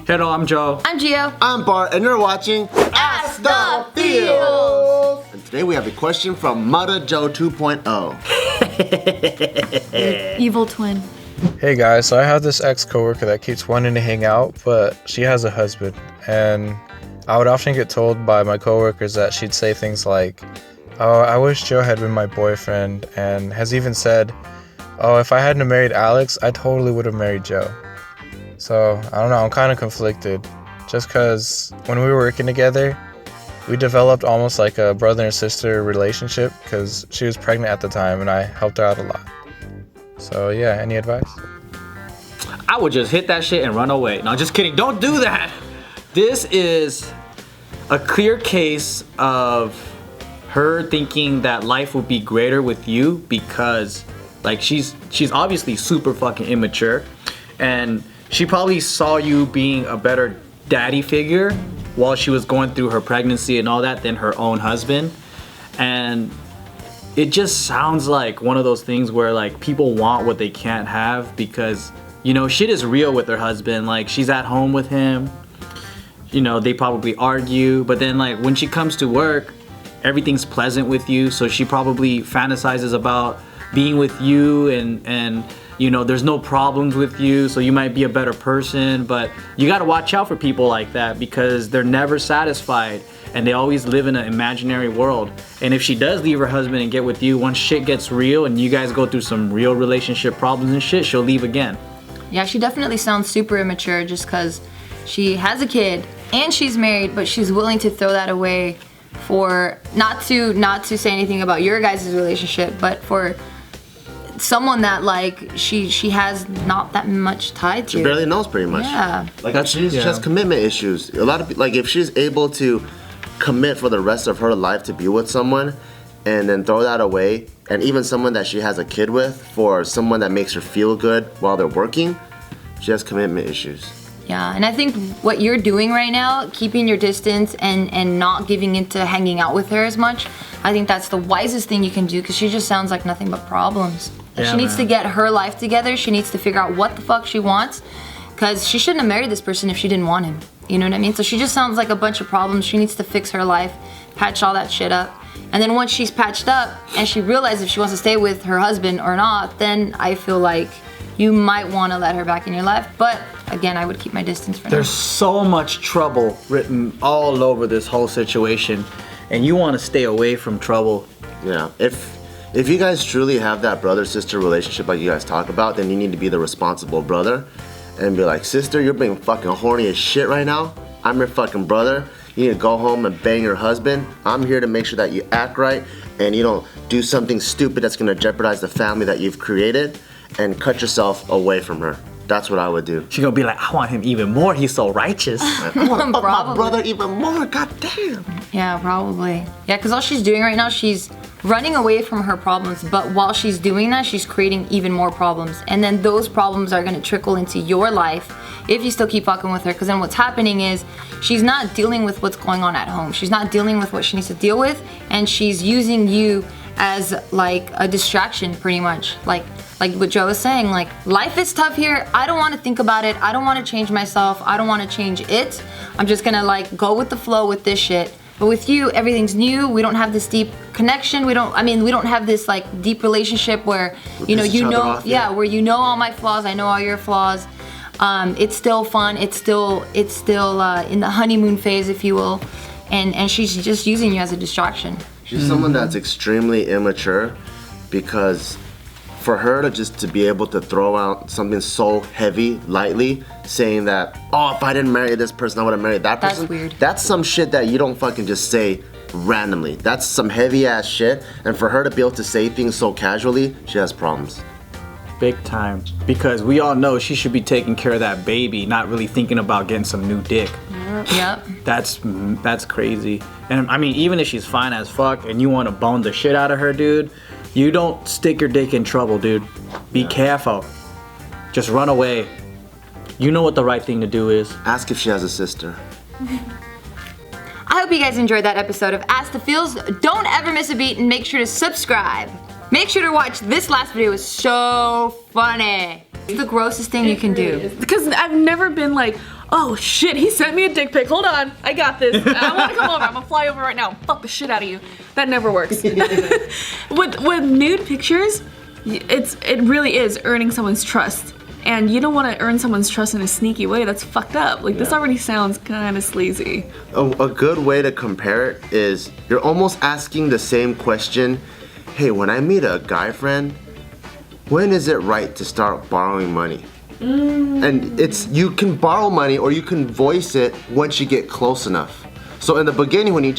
Hello, I'm Joe. I'm Gio. I'm Bart, and you're watching Ask the Feels. And today we have a question from Mudda Joe 2.0. Evil twin. Hey guys, so I have this ex-coworker that keeps wanting to hang out, but she has a husband, and I would often get told by my coworkers that she'd say things like, "Oh, I wish Joe had been my boyfriend," and has even said, "Oh, if I hadn't married Alex, I totally would have married Joe." So, I don't know, I'm kind of conflicted, just because when we were working together, we developed almost like a brother and sister relationship, because she was pregnant at the time, and I helped her out a lot. So yeah, any advice? I would just hit that shit and run away. No, just kidding. Don't do that. This is a clear case of her thinking that life would be greater with you because, like, she's obviously super fucking immature, and she probably saw you being a better daddy figure while she was going through her pregnancy and all that than her own husband. And it just sounds like one of those things where, like, people want what they can't have because, you know, shit is real with her husband. Like, she's at home with him, you know, they probably argue, but then, like, when she comes to work, everything's pleasant with you, so she probably fantasizes about being with you, and you know, there's no problems with you, so you might be a better person. But you gotta watch out for people like that because they're never satisfied and they always live in an imaginary world. And if she does leave her husband and get with you, once shit gets real and you guys go through some real relationship problems and shit, she'll leave again. Yeah, she definitely sounds super immature just because she has a kid and she's married, but she's willing to throw that away for not to say anything about your guys' relationship, but for someone that, like, she has not that much tied to. She barely knows, pretty much. Yeah. Like, she has commitment issues. A lot of, like, if she's able to commit for the rest of her life to be with someone and then throw that away, and even someone that she has a kid with for someone that makes her feel good while they're working, she has commitment issues. Yeah, and I think what you're doing right now, keeping your distance and not giving into hanging out with her as much, I think that's the wisest thing you can do because she just sounds like nothing but problems. Yeah, she needs to get her life together. She needs to figure out what the fuck she wants because she shouldn't have married this person if she didn't want him. You know what I mean? So she just sounds like a bunch of problems. She needs to fix her life, patch all that shit up. And then once she's patched up and she realizes if she wants to stay with her husband or not, then I feel like you might want to let her back in your life. But again, I would keep my distance for now. There's so much trouble written all over this whole situation, and you want to stay away from trouble. Yeah, if you guys truly have that brother-sister relationship like you guys talk about, then you need to be the responsible brother and be like, "Sister, you're being fucking horny as shit right now. I'm your fucking brother. You need to go home and bang your husband. I'm here to make sure that you act right and you don't do something stupid that's gonna jeopardize the family that you've created, and cut yourself away from her." That's what I would do. She's gonna be like, "I want him even more. He's so righteous." I want to fuck my brother even more. Goddamn. Yeah, probably. Yeah, because all she's doing right now, she's running away from her problems, but while she's doing that, she's creating even more problems. And then those problems are gonna trickle into your life if you still keep fucking with her, because then what's happening is she's not dealing with what's going on at home. She's not dealing with what she needs to deal with, and she's using you as, like, a distraction, pretty much. Like what Joe was saying, like, life is tough here. I don't want to think about it. I don't want to change myself. I don't want to change it. I'm just gonna, like, go with the flow with this shit. But with you, everything's new. We don't have this deep connection. We don't have this, like, deep relationship where, where you know all my flaws. I know all your flaws. It's still fun. It's still in the honeymoon phase, if you will. And she's just using you as a distraction. She's someone that's extremely immature because for her to be able to throw out something so heavy lightly, saying that, "Oh, if I didn't marry this person, I would have married that person." That's weird. That's some shit that you don't fucking just say randomly. That's some heavy ass shit. And for her to be able to say things so casually, she has problems. Big time. Because we all know she should be taking care of that baby, not really thinking about getting some new dick. Yep. That's crazy. And I mean, even if she's fine as fuck and you want to bone the shit out of her, dude, you don't stick your dick in trouble, dude. Be careful. Just run away. You know what the right thing to do is. Ask if she has a sister. I hope you guys enjoyed that episode of Ask the Feels. Don't ever miss a beat and make sure to subscribe. Make sure to watch this last video. It's so funny. It's the grossest thing you can do. Because I've never been like, oh shit, he sent me a dick pic. Hold on, I got this. I want to come over. I'm gonna fly over right now. Fuck the shit out of you. That never works. with nude pictures, it really is earning someone's trust. And you don't want to earn someone's trust in a sneaky way. That's fucked up. Like, this already sounds kind of sleazy. A good way to compare it is you're almost asking the same question. Hey, when I meet a guy friend, when is it right to start borrowing money? And you can borrow money or you can voice it once you get close enough. So in the beginning, when you just